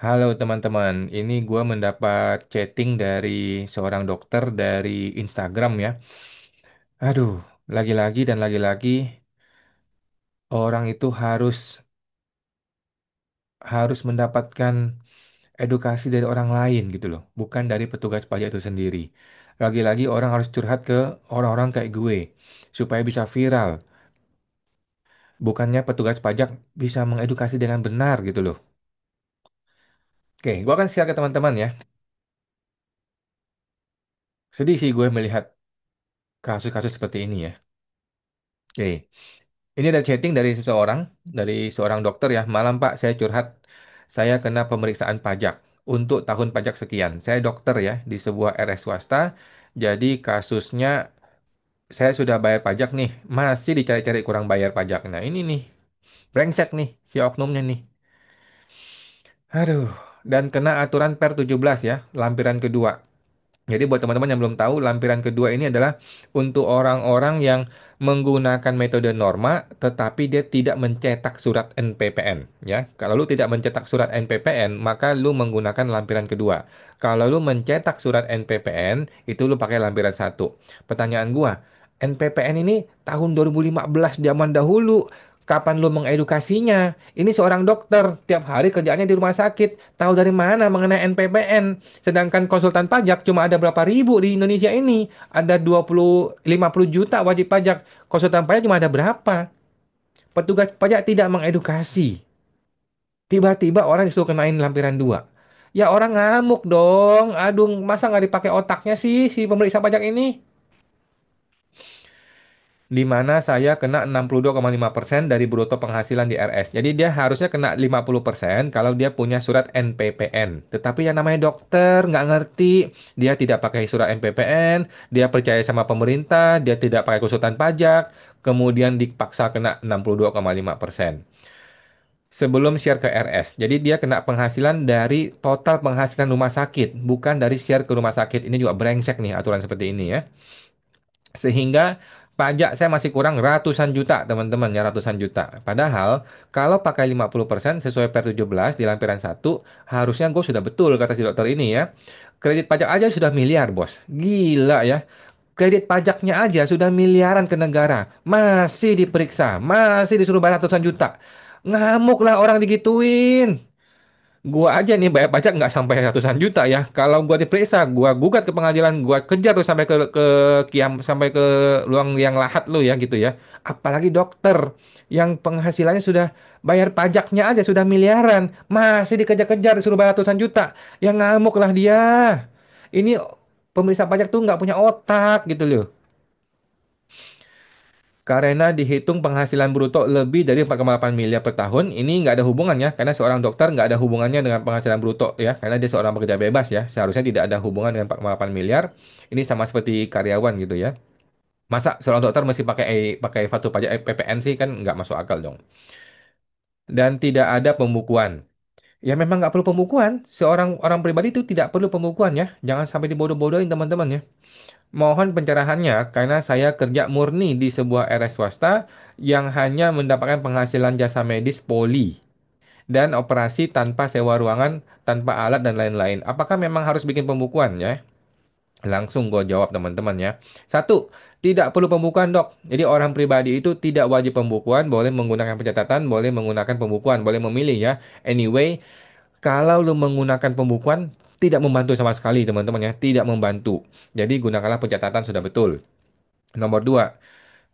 Halo teman-teman, ini gue mendapat chatting dari seorang dokter dari Instagram ya. Aduh, lagi-lagi dan lagi-lagi orang itu harus mendapatkan edukasi dari orang lain gitu loh, bukan dari petugas pajak itu sendiri. Lagi-lagi orang harus curhat ke orang-orang kayak gue supaya bisa viral. Bukannya petugas pajak bisa mengedukasi dengan benar gitu loh. Oke, gue akan share ke teman-teman ya. Sedih sih gue melihat kasus-kasus seperti ini ya. Oke. Ini ada chatting dari seorang dokter ya. Malam Pak, saya curhat. Saya kena pemeriksaan pajak untuk tahun pajak sekian. Saya dokter ya di sebuah RS swasta. Jadi kasusnya saya sudah bayar pajak nih, masih dicari-cari kurang bayar pajak. Nah ini nih, brengsek nih si oknumnya nih. Aduh, dan kena aturan Per 17 ya, lampiran kedua. Jadi buat teman-teman yang belum tahu, lampiran kedua ini adalah untuk orang-orang yang menggunakan metode norma, tetapi dia tidak mencetak surat NPPN. Ya, kalau lu tidak mencetak surat NPPN, maka lu menggunakan lampiran kedua. Kalau lu mencetak surat NPPN, itu lu pakai lampiran satu. Pertanyaan gua, NPPN ini tahun 2015 zaman dahulu. Kapan lu mengedukasinya? Ini seorang dokter, tiap hari kerjaannya di rumah sakit. Tahu dari mana mengenai NPPN? Sedangkan konsultan pajak cuma ada berapa ribu di Indonesia ini. Ada 50 juta wajib pajak. Konsultan pajak cuma ada berapa? Petugas pajak tidak mengedukasi. Tiba-tiba orang disuruh kenain lampiran dua. Ya orang ngamuk dong. Aduh, masa nggak dipakai otaknya sih si pemeriksa pajak ini? Di mana saya kena 62,5% dari bruto penghasilan di RS. Jadi dia harusnya kena 50% kalau dia punya surat NPPN. Tetapi yang namanya dokter nggak ngerti, dia tidak pakai surat NPPN, dia percaya sama pemerintah, dia tidak pakai konsultan pajak, kemudian dipaksa kena 62,5% sebelum share ke RS. Jadi dia kena penghasilan dari total penghasilan rumah sakit, bukan dari share ke rumah sakit. Ini juga brengsek nih aturan seperti ini ya. Sehingga pajak saya masih kurang ratusan juta, teman-teman, ya ratusan juta. Padahal kalau pakai 50% sesuai Per 17 di lampiran satu, harusnya gue sudah betul kata si dokter ini ya. Kredit pajak aja sudah miliar, Bos. Gila ya. Kredit pajaknya aja sudah miliaran ke negara. Masih diperiksa, masih disuruh bayar ratusan juta. Ngamuk lah orang digituin. Gua aja nih bayar pajak nggak sampai ratusan juta ya. Kalau gua diperiksa, gua gugat ke pengadilan, gua kejar tuh sampai ke kiam sampai ke luang yang lahat lu ya gitu ya. Apalagi dokter yang penghasilannya sudah bayar pajaknya aja sudah miliaran, masih dikejar-kejar disuruh bayar ratusan juta. Ya ngamuk lah dia. Ini pemeriksa pajak tuh nggak punya otak gitu loh. Karena dihitung penghasilan bruto lebih dari 4,8 miliar per tahun, ini nggak ada hubungannya, karena seorang dokter nggak ada hubungannya dengan penghasilan bruto ya, karena dia seorang pekerja bebas ya, seharusnya tidak ada hubungan dengan 4,8 miliar. Ini sama seperti karyawan gitu ya. Masa seorang dokter mesti pakai faktur pajak PPN sih kan nggak masuk akal dong. Dan tidak ada pembukuan. Ya memang nggak perlu pembukuan. Seorang orang pribadi itu tidak perlu pembukuan ya. Jangan sampai dibodoh-bodohin teman-teman ya. Mohon pencerahannya karena saya kerja murni di sebuah RS swasta yang hanya mendapatkan penghasilan jasa medis poli dan operasi tanpa sewa ruangan, tanpa alat dan lain-lain. Apakah memang harus bikin pembukuan ya? Langsung gue jawab teman-teman ya. Satu, tidak perlu pembukuan dok. Jadi orang pribadi itu tidak wajib pembukuan, boleh menggunakan pencatatan, boleh menggunakan pembukuan, boleh memilih ya. Anyway, kalau lu menggunakan pembukuan, tidak membantu sama sekali teman-teman ya, tidak membantu. Jadi gunakanlah pencatatan sudah betul. Nomor dua,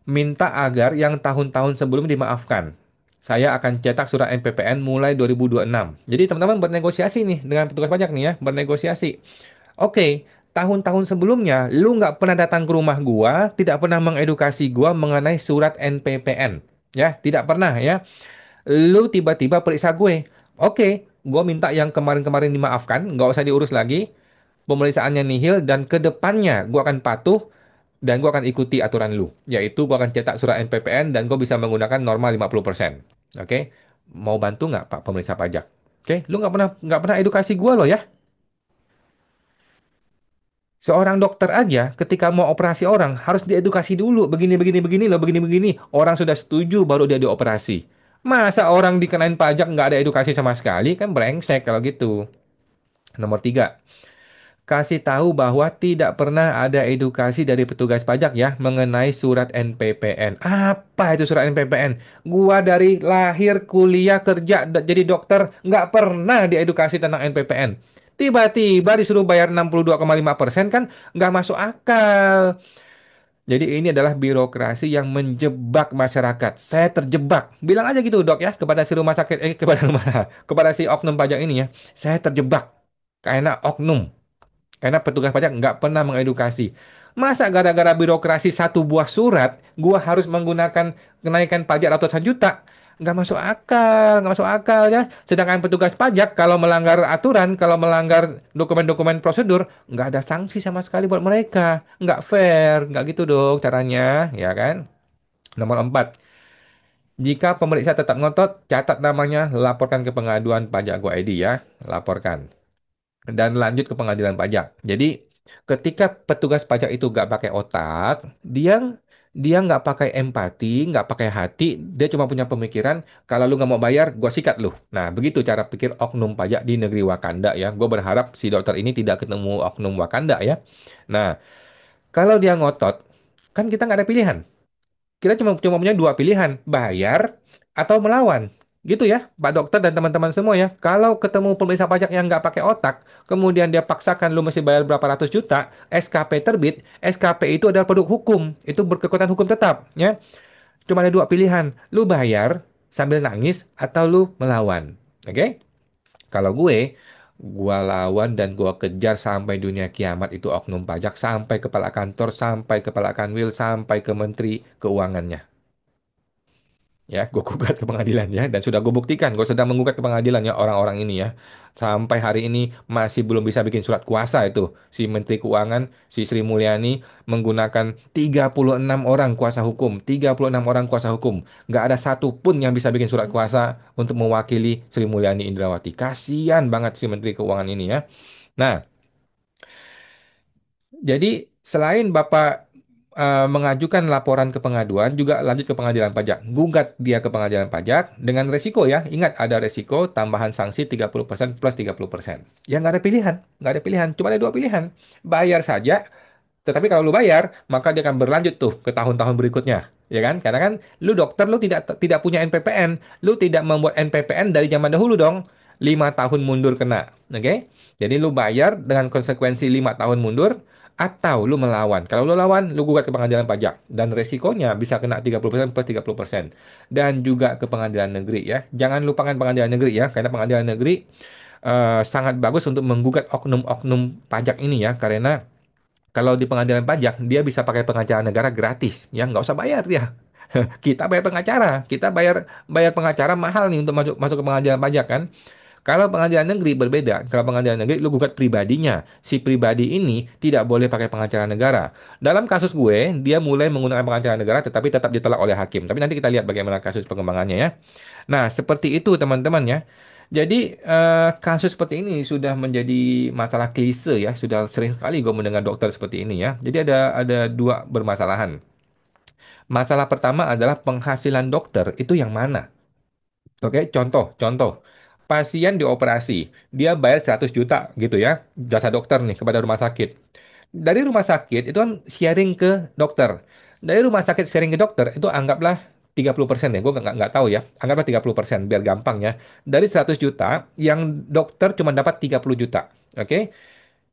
minta agar yang tahun-tahun sebelum dimaafkan. Saya akan cetak surat NPPN mulai 2026. Jadi teman-teman bernegosiasi nih dengan petugas pajak nih ya, bernegosiasi. Oke, tahun-tahun sebelumnya lu nggak pernah datang ke rumah gua, tidak pernah mengedukasi gua mengenai surat NPPN. Ya, tidak pernah ya. Lu tiba-tiba periksa gue. Oke, gue minta yang kemarin-kemarin dimaafkan, nggak usah diurus lagi. Pemeriksaannya nihil dan ke depannya gue akan patuh dan gue akan ikuti aturan lu. Yaitu gue akan cetak surat NPPN dan gue bisa menggunakan normal 50%. Oke, mau bantu nggak Pak pemeriksa pajak? Oke, lu nggak pernah edukasi gue loh ya. Seorang dokter aja ketika mau operasi orang harus diedukasi dulu begini begini begini loh begini begini. Orang sudah setuju baru dia dioperasi. Masa orang dikenain pajak nggak ada edukasi sama sekali? Kan brengsek kalau gitu. Nomor tiga, kasih tahu bahwa tidak pernah ada edukasi dari petugas pajak ya mengenai surat NPPN. Apa itu surat NPPN? Gua dari lahir, kuliah, kerja, jadi dokter, nggak pernah diedukasi tentang NPPN. Tiba-tiba disuruh bayar 62,5% kan nggak masuk akal. Jadi ini adalah birokrasi yang menjebak masyarakat. Saya terjebak. Bilang aja gitu, Dok ya, kepada si rumah sakit, kepada rumah, kepada si oknum pajak ini ya. Saya terjebak karena oknum. Karena petugas pajak nggak pernah mengedukasi. Masa gara-gara birokrasi satu buah surat, gua harus menggunakan kenaikan pajak ratusan juta? Nggak masuk akal ya. Sedangkan petugas pajak kalau melanggar aturan, kalau melanggar dokumen-dokumen prosedur, nggak ada sanksi sama sekali buat mereka. Nggak fair, nggak gitu dong caranya, ya kan? Nomor 4, jika pemeriksa tetap ngotot, catat namanya, laporkan ke pengaduan pajak Go ID ya, laporkan dan lanjut ke pengadilan pajak. Jadi ketika petugas pajak itu nggak pakai otak, dia dia nggak pakai empati, nggak pakai hati, dia cuma punya pemikiran kalau lu nggak mau bayar, gua sikat lu. Nah, begitu cara pikir oknum pajak di negeri Wakanda ya. Gue berharap si dokter ini tidak ketemu oknum Wakanda ya. Nah, kalau dia ngotot, kan kita nggak ada pilihan. Kita cuma cuma punya dua pilihan, bayar atau melawan. Gitu ya, Pak Dokter dan teman-teman semua ya. Kalau ketemu pemeriksa pajak yang nggak pakai otak, kemudian dia paksakan lu mesti bayar berapa ratus juta, SKP terbit, SKP itu adalah produk hukum, itu berkekuatan hukum tetap ya. Cuma ada dua pilihan, lu bayar sambil nangis atau lu melawan. Oke? Kalau gua lawan dan gua kejar sampai dunia kiamat itu oknum pajak, sampai kepala kantor, sampai kepala kanwil, sampai ke menteri keuangannya. Ya, gue gugat ke pengadilan ya, dan sudah gue buktikan, gue sedang menggugat ke pengadilan ya orang-orang ini ya. Sampai hari ini masih belum bisa bikin surat kuasa itu. Si Menteri Keuangan, si Sri Mulyani menggunakan 36 orang kuasa hukum, 36 orang kuasa hukum. Nggak ada satupun yang bisa bikin surat kuasa untuk mewakili Sri Mulyani Indrawati. Kasian banget si Menteri Keuangan ini ya. Nah, jadi selain Bapak mengajukan laporan ke pengaduan, juga lanjut ke pengadilan pajak. Gugat dia ke pengadilan pajak dengan resiko ya. Ingat ada resiko tambahan sanksi 30% plus 30%. Ya nggak ada pilihan. Nggak ada pilihan. Cuma ada dua pilihan. Bayar saja, tetapi kalau lu bayar, maka dia akan berlanjut tuh ke tahun-tahun berikutnya. Ya kan? Karena kan lu dokter, lu tidak tidak punya NPPN. Lu tidak membuat NPPN dari zaman dahulu dong. 5 tahun mundur kena. Oke? Jadi lu bayar dengan konsekuensi 5 tahun mundur, atau lu melawan. Kalau lu lawan, lu gugat ke pengadilan pajak. Dan resikonya bisa kena 30% plus 30%. Dan juga ke pengadilan negeri ya. Jangan lupakan pengadilan negeri ya. Karena pengadilan negeri sangat bagus untuk menggugat oknum-oknum pajak ini ya. Karena kalau di pengadilan pajak, dia bisa pakai pengacara negara gratis. Ya, nggak usah bayar dia. Kita bayar pengacara. Kita bayar bayar pengacara mahal nih untuk masuk masuk ke pengadilan pajak kan. Kalau pengadilan negeri berbeda. Kalau pengadilan negeri lu gugat pribadinya. Si pribadi ini tidak boleh pakai pengacara negara. Dalam kasus gue, dia mulai menggunakan pengacara negara tetapi tetap ditolak oleh hakim. Tapi nanti kita lihat bagaimana kasus pengembangannya ya. Nah, seperti itu teman-teman ya. Jadi kasus seperti ini sudah menjadi masalah klise ya. Sudah sering sekali gue mendengar dokter seperti ini ya. Jadi ada dua bermasalahan. Masalah pertama adalah penghasilan dokter itu yang mana? Oke, contoh. Pasien dioperasi, dia bayar 100 juta gitu ya, jasa dokter nih kepada rumah sakit. Dari rumah sakit itu kan sharing ke dokter. Dari rumah sakit sharing ke dokter itu anggaplah 30% ya, gue nggak tahu ya. Anggaplah 30% biar gampang ya. Dari 100 juta, yang dokter cuma dapat 30 juta. Oke?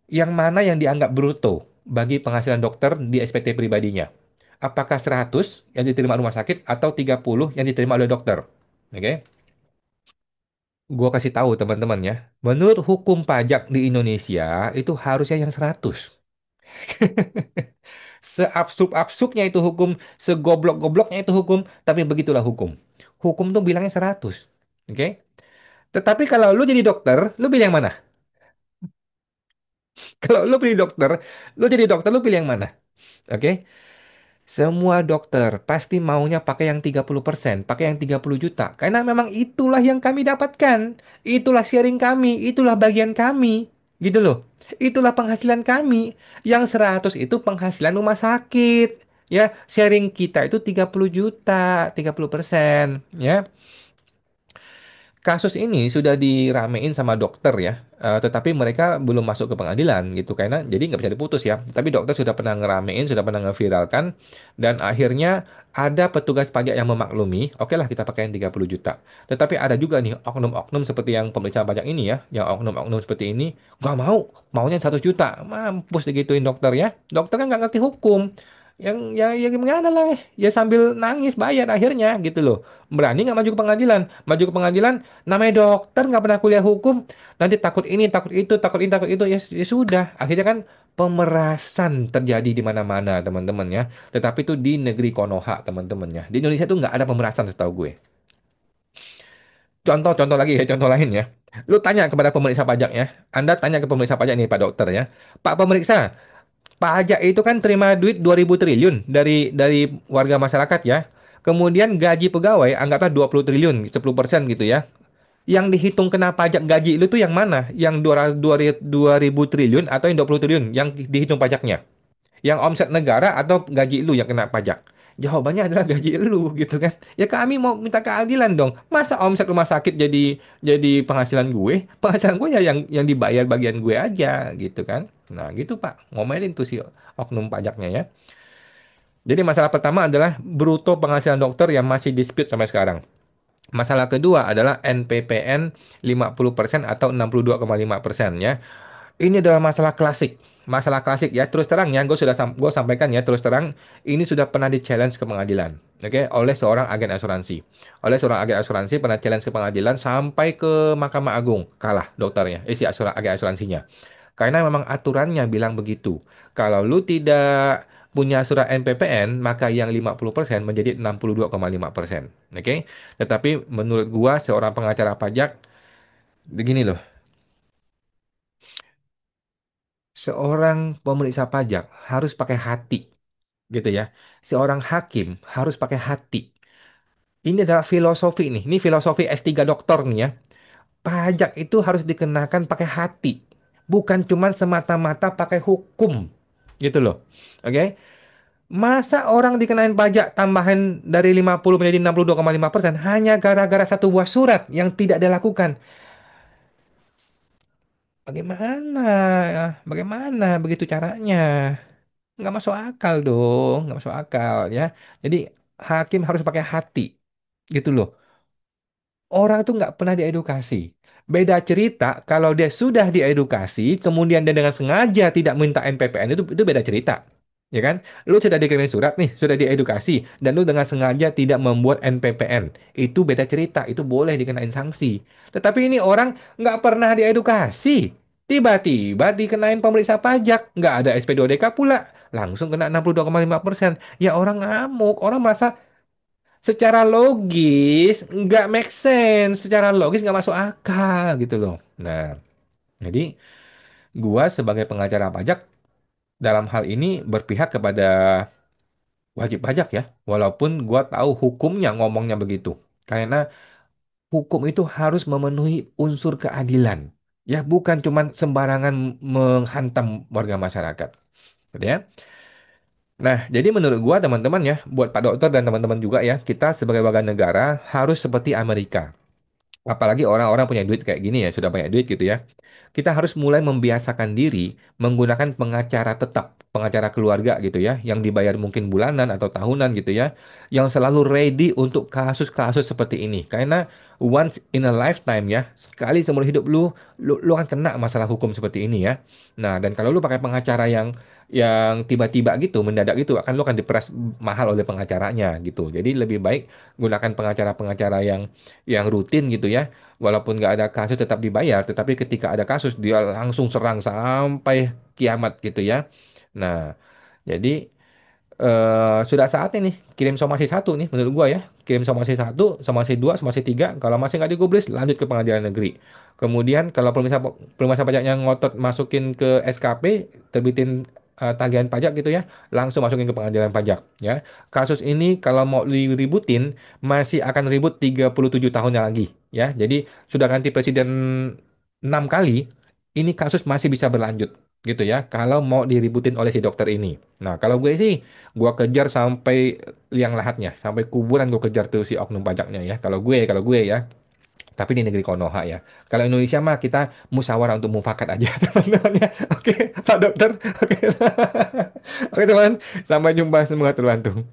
Yang mana yang dianggap bruto bagi penghasilan dokter di SPT pribadinya? Apakah 100 yang diterima rumah sakit atau 30 yang diterima oleh dokter? Oke? Gua kasih tahu teman-teman ya. Menurut hukum pajak di Indonesia itu harusnya yang 100. Seabsurd-absurdnya itu hukum, segoblok-gobloknya itu hukum, tapi begitulah hukum. Hukum tuh bilangnya 100. Oke? Tetapi kalau lu jadi dokter, lu pilih yang mana? Kalau lu pilih dokter, lu jadi dokter, lu pilih yang mana? Oke? Semua dokter pasti maunya pakai yang 30%, pakai yang 30 juta. Karena memang itulah yang kami dapatkan. Itulah sharing kami, itulah bagian kami. Gitu loh. Itulah penghasilan kami. Yang 100 itu penghasilan rumah sakit. Ya, sharing kita itu 30 juta, 30%. Ya. Kasus ini sudah diramein sama dokter ya, tetapi mereka belum masuk ke pengadilan gitu karena jadi nggak bisa diputus ya. Tapi dokter sudah pernah ngeramein, sudah pernah ngeviralkan, dan akhirnya ada petugas pajak yang memaklumi, oke lah kita pakai yang 30 juta. Tetapi ada juga nih oknum-oknum seperti yang pemeriksa pajak ini ya, yang oknum-oknum seperti ini nggak mau, maunya 100 juta, mampus digituin dokter ya. Dokter kan nggak ngerti hukum. Yang gimana lah, ya sambil nangis bayar akhirnya gitu loh. Berani nggak maju ke pengadilan? Maju ke pengadilan, namanya dokter nggak pernah kuliah hukum, nanti takut ini, takut itu, takut ini, takut itu, ya, ya sudah. Akhirnya kan pemerasan terjadi di mana-mana, teman-teman ya. Tetapi itu di negeri Konoha, teman-teman ya. Di Indonesia tuh nggak ada pemerasan setahu gue. Contoh-contoh lagi ya, contoh lain ya. Lu tanya kepada pemeriksa pajak ya. Anda tanya ke pemeriksa pajak nih, Pak Dokter ya. Pak Pemeriksa, pajak itu kan terima duit 2000 triliun dari warga masyarakat ya. Kemudian gaji pegawai anggaplah 20 triliun, 10% gitu ya. Yang dihitung kena pajak gaji lu tuh yang mana? Yang 2000 triliun atau yang 20 triliun yang dihitung pajaknya? Yang omset negara atau gaji lu yang kena pajak? Jawabannya adalah gaji lu gitu kan. Ya kami mau minta keadilan dong. Masa omset rumah sakit jadi penghasilan gue? Penghasilan gue ya yang dibayar bagian gue aja gitu kan. Nah, gitu Pak. Ngomelin tuh si oknum pajaknya ya. Jadi masalah pertama adalah bruto penghasilan dokter yang masih dispute sampai sekarang. Masalah kedua adalah NPPN 50% atau 62,5% ya. Ini adalah masalah klasik. Masalah klasik ya. Terus terang ya, gue sampaikan ya, terus terang ini sudah pernah di-challenge ke pengadilan. Oke, oleh seorang agen asuransi. Oleh seorang agen asuransi pernah challenge ke pengadilan sampai ke Mahkamah Agung. Kalah dokternya, si agen asuransinya. Karena memang aturannya bilang begitu. Kalau lu tidak punya surat NPPN, maka yang 50% menjadi 62,5%. Oke? Tetapi menurut gua seorang pengacara pajak begini loh. Seorang pemeriksa pajak harus pakai hati, gitu ya. Seorang hakim harus pakai hati. Ini adalah filosofi nih. Ini filosofi S3 doktor nih ya. Pajak itu harus dikenakan pakai hati, bukan cuma semata-mata pakai hukum. Gitu loh. Oke? Masa orang dikenain pajak tambahan dari 50 menjadi 62,5% hanya gara-gara satu buah surat yang tidak dilakukan? Bagaimana? Bagaimana begitu caranya? Nggak masuk akal dong, nggak masuk akal ya. Jadi hakim harus pakai hati, gitu loh. Orang tuh nggak pernah diedukasi. Beda cerita kalau dia sudah diedukasi, kemudian dia dengan sengaja tidak minta NPPN, itu beda cerita. Ya kan? Lu sudah dikirim surat nih, sudah diedukasi, dan lu dengan sengaja tidak membuat NPPN. Itu beda cerita, itu boleh dikenain sanksi. Tetapi ini orang nggak pernah diedukasi. Tiba-tiba dikenain pemeriksa pajak, nggak ada SP2DK pula. Langsung kena 62,5%. Ya orang ngamuk, orang merasa secara logis nggak make sense, secara logis nggak masuk akal gitu loh. Nah, jadi gua sebagai pengacara pajak dalam hal ini berpihak kepada wajib pajak ya, walaupun gua tahu hukumnya ngomongnya begitu. Karena hukum itu harus memenuhi unsur keadilan. Ya, bukan cuman sembarangan menghantam warga masyarakat. Gitu ya. Nah, jadi menurut gua teman-teman ya, buat Pak Dokter dan teman-teman juga ya, kita sebagai warga negara harus seperti Amerika. Apalagi orang-orang punya duit kayak gini ya, sudah banyak duit gitu ya. Kita harus mulai membiasakan diri menggunakan pengacara tetap, pengacara keluarga gitu ya, yang dibayar mungkin bulanan atau tahunan gitu ya, yang selalu ready untuk kasus-kasus seperti ini. Karena once in a lifetime ya, sekali seumur hidup lu akan kena masalah hukum seperti ini ya. Nah, dan kalau lu pakai pengacara yang tiba-tiba gitu, mendadak gitu, lu akan diperas mahal oleh pengacaranya gitu. Jadi lebih baik gunakan pengacara-pengacara yang rutin gitu ya. Walaupun nggak ada kasus tetap dibayar, tetapi ketika ada kasus dia langsung serang sampai kiamat gitu ya. Nah, jadi sudah saatnya nih kirim somasi satu nih menurut gua ya. Kirim somasi satu, somasi dua, somasi tiga. Kalau masih nggak digubris, lanjut ke pengadilan negeri. Kemudian kalau pemeriksa pajaknya ngotot masukin ke SKP, terbitin tagihan pajak gitu ya, langsung masukin ke pengadilan pajak ya. Kasus ini kalau mau diributin masih akan ribut 37 tahunnya lagi ya. Jadi sudah ganti presiden 6 kali, ini kasus masih bisa berlanjut gitu ya. Kalau mau diributin oleh si dokter ini. Nah, kalau gue sih gua kejar sampai liang lahatnya, sampai kuburan gue kejar tuh si oknum pajaknya ya. Kalau gue ya. Tapi di negeri Konoha ya. Kalau Indonesia mah kita musyawarah untuk mufakat aja teman-teman ya. Oke, Pak Dokter. Oke. Oke teman, sampai jumpa. Semoga terbantu.